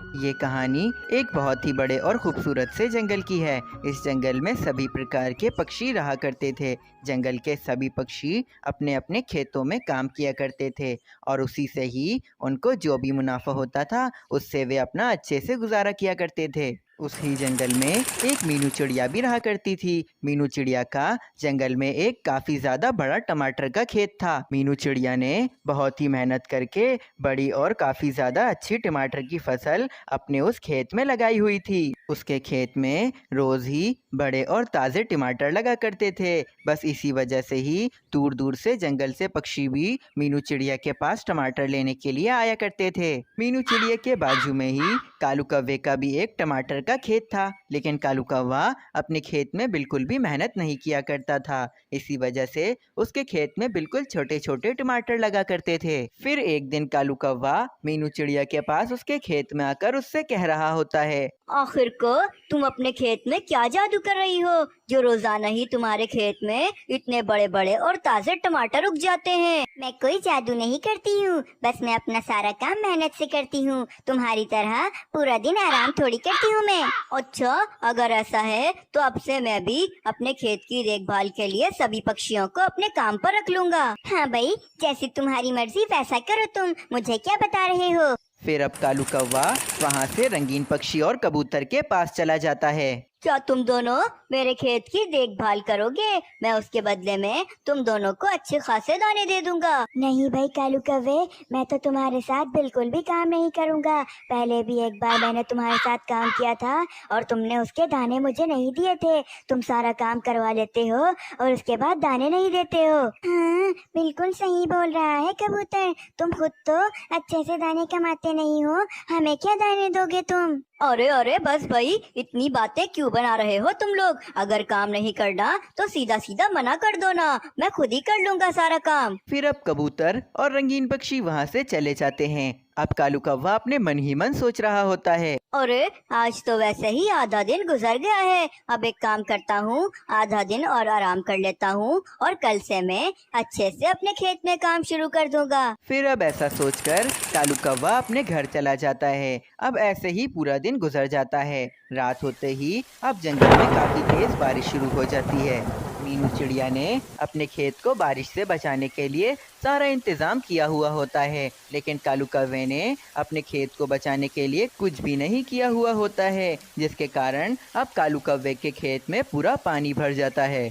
ये कहानी एक बहुत ही बड़े और खूबसूरत से जंगल की है। इस जंगल में सभी प्रकार के पक्षी रहा करते थे। जंगल के सभी पक्षी अपने अपने खेतों में काम किया करते थे और उसी से ही उनको जो भी मुनाफा होता था उससे वे अपना अच्छे से गुजारा किया करते थे। उसी जंगल में एक मीनू चिड़िया भी रहा करती थी। मीनू चिड़िया का जंगल में एक काफी ज्यादा बड़ा टमाटर का खेत था। मीनू चिड़िया ने बहुत ही मेहनत करके बड़ी और काफी ज्यादा अच्छी टमाटर की फसल अपने उस खेत में लगाई हुई थी। उसके खेत में रोज ही बड़े और ताजे टमाटर लगा करते थे। बस इसी वजह से ही दूर दूर से जंगल से पक्षी भी मीनू चिड़िया के पास टमाटर लेने के लिए आया करते थे। मीनू चिड़िया के बाजू में ही कालू कौवे का भी एक टमाटर का खेत था, लेकिन कालू कौवा अपने खेत में बिल्कुल भी मेहनत नहीं किया करता था। इसी वजह से उसके खेत में बिल्कुल छोटे छोटे टमाटर लगा करते थे। फिर एक दिन कालू कौवा मीनू चिड़िया के पास उसके खेत में आकर उससे कह रहा होता है, आखिर को तुम अपने खेत में क्या जादू कर रही हो जो रोजाना ही तुम्हारे खेत में इतने बड़े बड़े और ताजे टमाटर उग जाते हैं। मैं कोई जादू नहीं करती हूँ, बस मैं अपना सारा काम मेहनत से करती हूँ। तुम्हारी तरह पूरा दिन आराम थोड़ी करती हूँ मैं। अच्छा, अगर ऐसा है तो अब से मैं भी अपने खेत की देखभाल के लिए सभी पक्षियों को अपने काम पर रख लूंगा। हाँ भाई, जैसी तुम्हारी मर्जी वैसा करो, तुम मुझे क्या बता रहे हो। फिर अब कालू कौवा वहाँ से रंगीन पक्षी और कबूतर के पास चला जाता है। क्या तुम दोनों मेरे खेत की देखभाल करोगे? मैं उसके बदले में तुम दोनों को अच्छे खासे दाने दे दूंगा। नहीं भाई कालू कौवे, मैं तो तुम्हारे साथ बिल्कुल भी काम नहीं करूंगा। पहले भी एक बार मैंने तुम्हारे साथ काम किया था और तुमने उसके दाने मुझे नहीं दिए थे। तुम सारा काम करवा लेते हो और उसके बाद दाने नहीं देते हो। हाँ, बिल्कुल सही बोल रहा है कबूतर, तुम खुद तो अच्छे से दाने कमाते नहीं हो, हमें क्या दाने दोगे तुम? अरे अरे बस भाई, इतनी बातें क्यों बना रहे हो तुम लोग? अगर काम नहीं करना तो सीधा सीधा मना कर दो ना, मैं खुद ही कर लूंगा सारा काम। फिर अब कबूतर और रंगीन पक्षी वहाँ से चले जाते हैं। अब कालू कौवा अपने मन ही मन सोच रहा होता है, अरे आज तो वैसे ही आधा दिन गुजर गया है। अब एक काम करता हूँ, आधा दिन और आराम कर लेता हूँ और कल से मैं अच्छे से अपने खेत में काम शुरू कर दूंगा। फिर अब ऐसा सोचकर कालू कौवा अपने घर चला जाता है। अब ऐसे ही पूरा दिन गुजर जाता है। रात होते ही अब जंगल में काफी तेज बारिश शुरू हो जाती है। मीनू चिड़िया ने अपने खेत को बारिश से बचाने के लिए सारा इंतजाम किया हुआ होता है, लेकिन कालू कौवे ने अपने खेत को बचाने के लिए कुछ भी नहीं किया हुआ होता है, जिसके कारण अब कालू कौवे के खेत में पूरा पानी भर जाता है।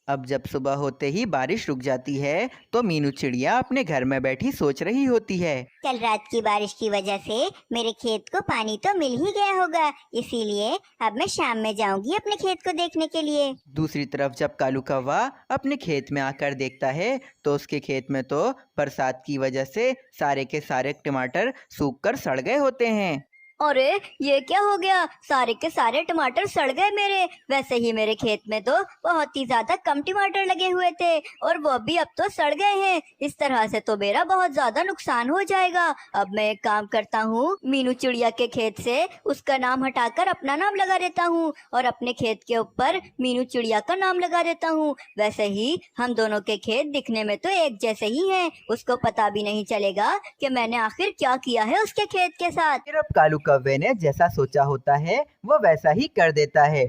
अब जब सुबह होते ही बारिश रुक जाती है तो मीनू चिड़िया अपने घर में बैठी सोच रही होती है, कल रात की बारिश की वजह से मेरे खेत को पानी तो मिल ही गया होगा, इसीलिए अब मैं शाम में जाऊंगी अपने खेत को देखने के लिए। दूसरी तरफ जब कालू कौवा अपने खेत में आकर देखता है तो उसके खेत में तो बरसात की वजह से सारे के सारे टमाटर सूख कर सड़ गए होते हैं। अरे ये क्या हो गया, सारे के सारे टमाटर सड़ गए मेरे। वैसे ही मेरे खेत में तो बहुत ही ज्यादा कम टमाटर लगे हुए थे और वो भी अब तो सड़ गए हैं। इस तरह से तो मेरा बहुत ज्यादा नुकसान हो जाएगा। अब मैं एक काम करता हूँ, मीनू चिड़िया के खेत से उसका नाम हटाकर अपना नाम लगा देता हूँ और अपने खेत के ऊपर मीनू चिड़िया का नाम लगा देता हूँ। वैसे ही हम दोनों के खेत दिखने में तो एक जैसे ही हैं, उसको पता भी नहीं चलेगा कि मैंने आखिर क्या किया है उसके खेत के साथ। फिर अब कालू कौवे ने जैसा सोचा होता है वो वैसा ही कर देता है।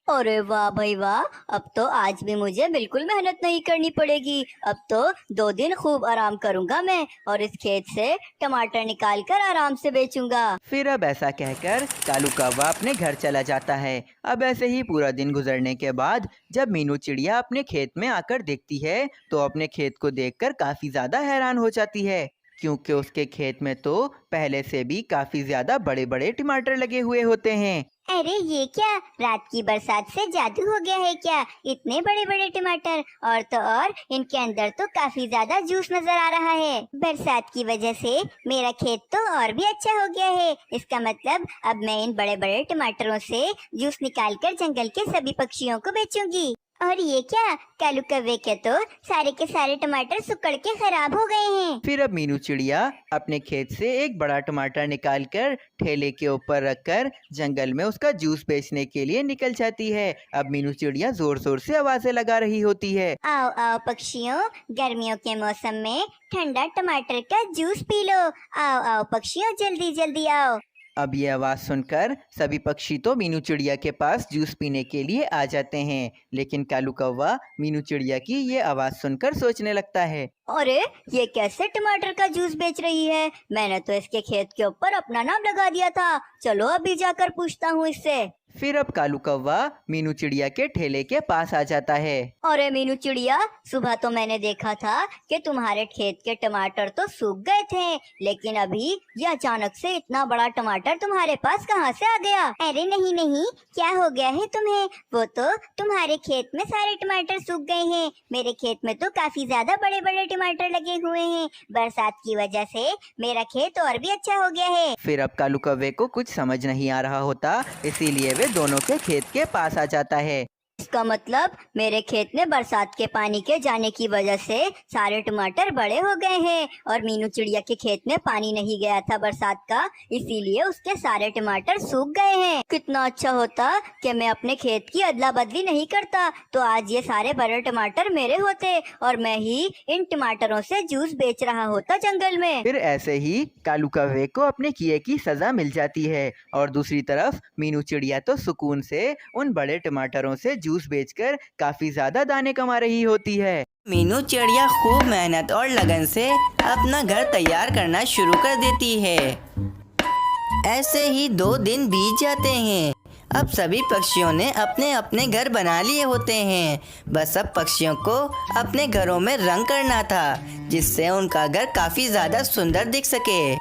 अरे वाह भाई वाह, अब तो आज भी मुझे बिल्कुल मेहनत नहीं करनी पड़ेगी। अब तो 2 दिन खूब आराम करूंगा मैं और इस खेत से टमाटर निकाल कर आराम से बेचूंगा। फिर अब ऐसा कहकर कालू कौवा अपने घर चला जाता है। अब ऐसे ही पूरा दिन गुजरने के बाद जब मीनू चिड़िया अपने खेत में आकर देखती है तो अपने खेत को देखकर काफी ज्यादा हैरान हो जाती है, क्योंकि उसके खेत में तो पहले से भी काफी ज्यादा बड़े बड़े टमाटर लगे हुए होते हैं। अरे ये क्या, रात की बरसात से जादू हो गया है क्या? इतने बड़े बड़े टमाटर, और तो और इनके अंदर तो काफी ज्यादा जूस नजर आ रहा है। बरसात की वजह से मेरा खेत तो और भी अच्छा हो गया है। इसका मतलब अब मैं इन बड़े बड़े टमाटरों से जूस निकाल कर जंगल के सभी पक्षियों को बेचूंगी। और ये क्या, कालू कौवे के तो सारे के सारे टमाटर सुकड़ के खराब हो गए हैं। फिर अब मीनू चिड़िया अपने खेत से एक बड़ा टमाटर निकालकर ठेले के ऊपर रखकर जंगल में उसका जूस बेचने के लिए निकल जाती है। अब मीनू चिड़िया जोर जोर से आवाजें लगा रही होती है, आओ आओ पक्षियों, गर्मियों के मौसम में ठंडा टमाटर का जूस पी लो। आओ आओ पक्षियों, जल्दी जल्दी आओ। अब ये आवाज़ सुनकर सभी पक्षी तो मीनू चिड़िया के पास जूस पीने के लिए आ जाते हैं, लेकिन कालू कौवा मीनू चिड़िया की ये आवाज़ सुनकर सोचने लगता है, अरे ये कैसे टमाटर का जूस बेच रही है? मैंने तो इसके खेत के ऊपर अपना नाम लगा दिया था। चलो अभी जाकर पूछता हूँ इससे। फिर अब कालू कौवा मीनू चिड़िया के ठेले के पास आ जाता है। अरे मीनू चिड़िया, सुबह तो मैंने देखा था कि तुम्हारे खेत के टमाटर तो सूख गए थे, लेकिन अभी ये अचानक से इतना बड़ा टमाटर तुम्हारे पास कहाँ से आ गया? अरे नहीं नहीं, क्या हो गया है तुम्हें? वो तो तुम्हारे खेत में सारे टमाटर सूख गए हैं। मेरे खेत में तो काफी ज्यादा बड़े बड़े टमाटर लगे हुए हैं। बरसात की वजह से मेरा खेत और भी अच्छा हो गया है। फिर अब कालू कौवे को कुछ समझ नहीं आ रहा होता, इसीलिए वे दोनों के खेत के पास आ जाता है। इसका मतलब मेरे खेत में बरसात के पानी के जाने की वजह से सारे टमाटर बड़े हो गए हैं, और मीनू चिड़िया के खेत में पानी नहीं गया था बरसात का, इसीलिए उसके सारे टमाटर सूख गए हैं। कितना अच्छा होता कि मैं अपने खेत की अदला बदली नहीं करता, तो आज ये सारे बड़े टमाटर मेरे होते और मैं ही इन टमाटरों से जूस बेच रहा होता जंगल में। फिर ऐसे ही कालू कौवे को अपने किए की सजा मिल जाती है, और दूसरी तरफ मीनू चिड़िया तो सुकून से उन बड़े टमाटरों से जूस बेचकर काफी ज्यादा दाने कमा रही होती है। मीनू चिड़िया खूब मेहनत और लगन से अपना घर तैयार करना शुरू कर देती है। ऐसे ही 2 दिन बीत जाते हैं। अब सभी पक्षियों ने अपने अपने घर बना लिए होते हैं। बस अब पक्षियों को अपने घरों में रंग करना था, जिससे उनका घर काफी ज्यादा सुंदर दिख सके।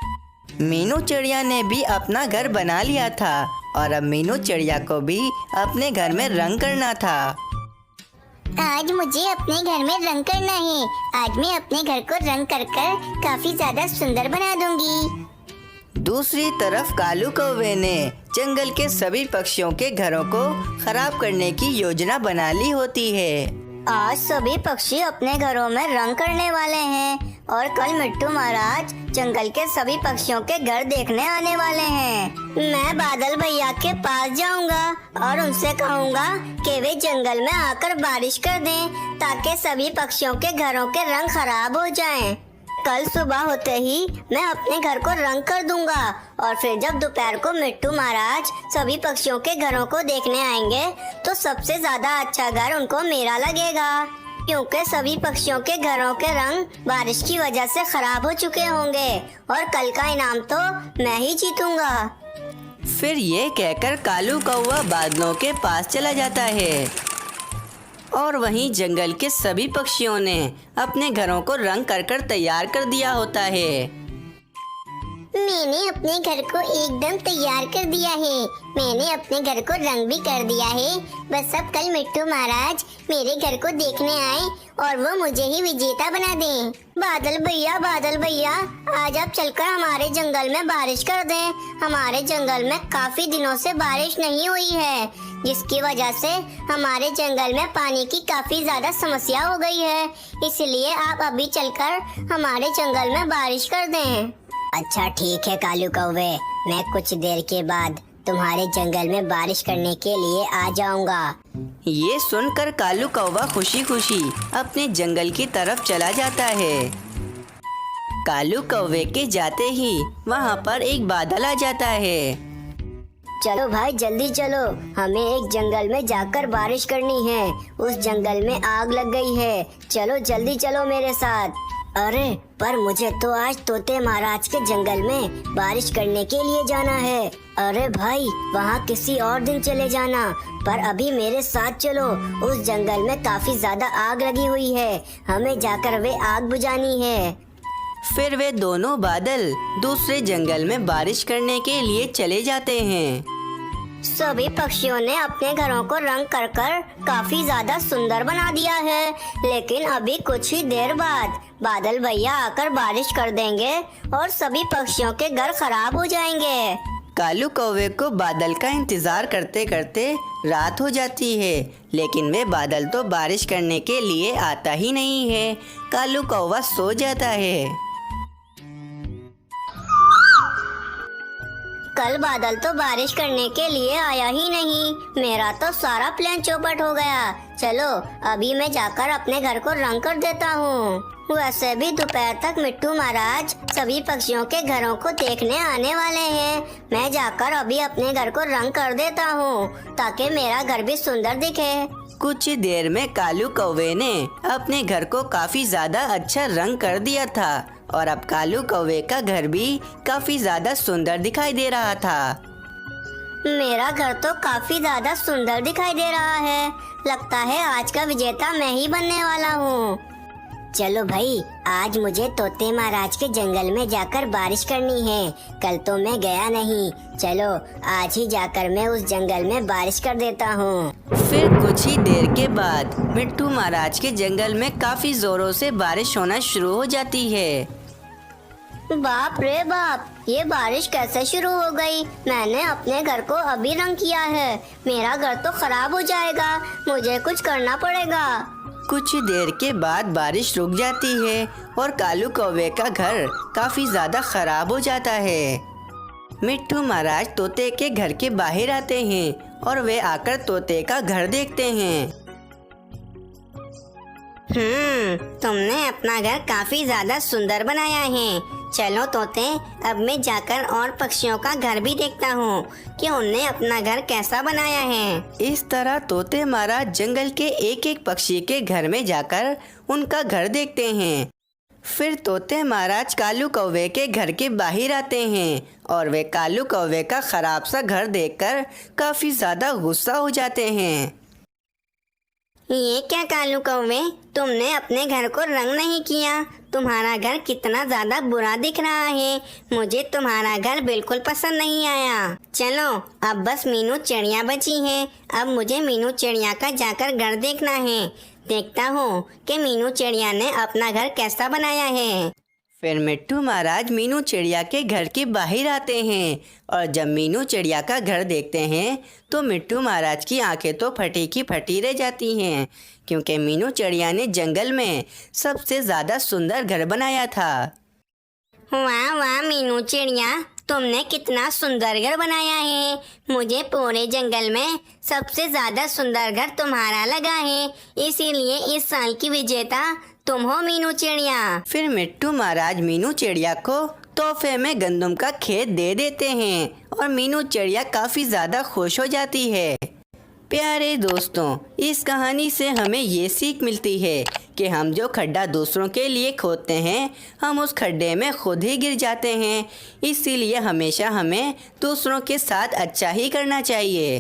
मीनू चिड़िया ने भी अपना घर बना लिया था, और अब मीनू चिड़िया को भी अपने घर में रंग करना था। आज मुझे अपने घर में रंग करना है। आज मैं अपने घर को रंग कर काफी ज्यादा सुंदर बना दूंगी। दूसरी तरफ कालू कौवे ने जंगल के सभी पक्षियों के घरों को खराब करने की योजना बना ली होती है। आज सभी पक्षी अपने घरों में रंग करने वाले हैं, और कल मिट्टू महाराज जंगल के सभी पक्षियों के घर देखने आने वाले हैं। मैं बादल भैया के पास जाऊंगा और उनसे कहूंगा कि वे जंगल में आकर बारिश कर दें, ताकि सभी पक्षियों के घरों के रंग खराब हो जाएं। कल सुबह होते ही मैं अपने घर को रंग कर दूंगा, और फिर जब दोपहर को मिट्टू महाराज सभी पक्षियों के घरों को देखने आएंगे, तो सबसे ज्यादा अच्छा घर उनको मेरा लगेगा, क्योंकि सभी पक्षियों के घरों के रंग बारिश की वजह से खराब हो चुके होंगे, और कल का इनाम तो मैं ही जीतूंगा। फिर ये कहकर कालू कौवा बादलों के पास चला जाता है, और वहीं जंगल के सभी पक्षियों ने अपने घरों को रंग कर तैयार कर दिया होता है। मैंने अपने घर को एकदम तैयार कर दिया है। मैंने अपने घर को रंग भी कर दिया है। बस अब कल मिट्टू महाराज मेरे घर को देखने आए और वो मुझे ही विजेता बना दें। बादल भैया, आज आप चलकर हमारे जंगल में बारिश कर दें। हमारे जंगल में काफी दिनों से बारिश नहीं हुई है, जिसकी वजह से हमारे जंगल में पानी की काफी ज्यादा समस्या हो गई है। इसलिए आप अभी चलकर हमारे जंगल में बारिश कर दें। अच्छा ठीक है कालू कौवे, मैं कुछ देर के बाद तुम्हारे जंगल में बारिश करने के लिए आ जाऊंगा। ये सुनकर कालू कौवा खुशी खुशी अपने जंगल की तरफ चला जाता है। कालू कौवे के जाते ही वहाँ पर एक बादल आ जाता है। चलो भाई जल्दी चलो, हमें एक जंगल में जाकर बारिश करनी है। उस जंगल में आग लग गई है, चलो जल्दी चलो मेरे साथ। अरे पर मुझे तो आज तोते महाराज के जंगल में बारिश करने के लिए जाना है। अरे भाई वहाँ किसी और दिन चले जाना, पर अभी मेरे साथ चलो। उस जंगल में काफी ज्यादा आग लगी हुई है, हमें जाकर वे आग बुझानी है। फिर वे दोनों बादल दूसरे जंगल में बारिश करने के लिए चले जाते हैं। सभी पक्षियों ने अपने घरों को रंग कर काफी ज्यादा सुंदर बना दिया है, लेकिन अभी कुछ ही देर बाद बादल भैया आकर बारिश कर देंगे और सभी पक्षियों के घर खराब हो जाएंगे। कालू कौवे को बादल का इंतजार करते करते रात हो जाती है, लेकिन वे बादल तो बारिश करने के लिए आता ही नहीं है। कालू कौवा सो जाता है। कल बादल तो बारिश करने के लिए आया ही नहीं, मेरा तो सारा प्लान चौपट हो गया। चलो अभी मैं जाकर अपने घर को रंग कर देता हूँ। वैसे भी दोपहर तक मिट्टू महाराज सभी पक्षियों के घरों को देखने आने वाले हैं। मैं जाकर अभी अपने घर को रंग कर देता हूँ ताकि मेरा घर भी सुंदर दिखे। कुछ ही देर में कालू कौवे ने अपने घर को काफी ज्यादा अच्छा रंग कर दिया था और अब कालू कौवे का घर भी काफी ज्यादा सुंदर दिखाई दे रहा था। मेरा घर तो काफी ज्यादा सुंदर दिखाई दे रहा है। लगता है आज का विजेता मैं ही बनने वाला हूँ। चलो भाई, आज मुझे तोते महाराज के जंगल में जाकर बारिश करनी है। कल तो मैं गया नहीं। चलो आज ही जाकर मैं उस जंगल में बारिश कर देता हूँ। फिर कुछ ही देर के बाद मिट्टू महाराज के जंगल में काफी जोरों से बारिश होना शुरू हो जाती है। बाप रे बाप, ये बारिश कैसे शुरू हो गई? मैंने अपने घर को अभी रंग किया है। मेरा घर तो खराब हो जाएगा। मुझे कुछ करना पड़ेगा। कुछ ही देर के बाद बारिश रुक जाती है और कालू कौवे का घर काफी ज्यादा खराब हो जाता है। मिट्टू महाराज तोते के घर के बाहर आते हैं और वे आकर तोते का घर देखते हैं। तुमने अपना घर काफी ज्यादा सुंदर बनाया है। चलो तोते, अब मैं जाकर और पक्षियों का घर भी देखता हूँ कि उनने अपना घर कैसा बनाया है। इस तरह तोते महाराज जंगल के एक एक पक्षी के घर में जाकर उनका घर देखते हैं। फिर तोते महाराज कालू कौवे के घर के बाहर आते हैं और वे कालू कौवे का खराब सा घर देखकर काफी ज्यादा गुस्सा हो जाते हैं। ये क्या कालू कौवे, तुमने अपने घर को रंग नहीं किया। तुम्हारा घर कितना ज्यादा बुरा दिख रहा है। मुझे तुम्हारा घर बिल्कुल पसंद नहीं आया। चलो अब बस मीनू चिड़िया बची है। अब मुझे मीनू चिड़िया का जाकर घर देखना है। देखता हूँ कि मीनू चिड़िया ने अपना घर कैसा बनाया है। फिर मिट्टू महाराज मीनू चिड़िया के घर के बाहर आते हैं और जब मीनू चिड़िया का घर देखते हैं तो मिट्टू महाराज की आंखें तो फटी की फटी रह जाती हैं, क्योंकि मीनू चिड़िया ने जंगल में सबसे ज़्यादा सुंदर घर बनाया था। वाह वाह मीनू चिड़िया, तुमने कितना सुंदर घर बनाया है। मुझे पूरे जंगल में सबसे ज्यादा सुंदर घर तुम्हारा लगा है। इसीलिए इस साल की विजेता तुम हो मीनू चिड़िया। फिर मिट्टू महाराज मीनू चिड़िया को तोहफे में गंदम का खेत दे देते हैं और मीनू चिड़िया काफी ज्यादा खुश हो जाती है। प्यारे दोस्तों, इस कहानी से हमें ये सीख मिलती है कि हम जो खड्डा दूसरों के लिए खोदते हैं, हम उस खड्डे में खुद ही गिर जाते हैं। इसीलिए हमेशा हमें दूसरों के साथ अच्छा ही करना चाहिए।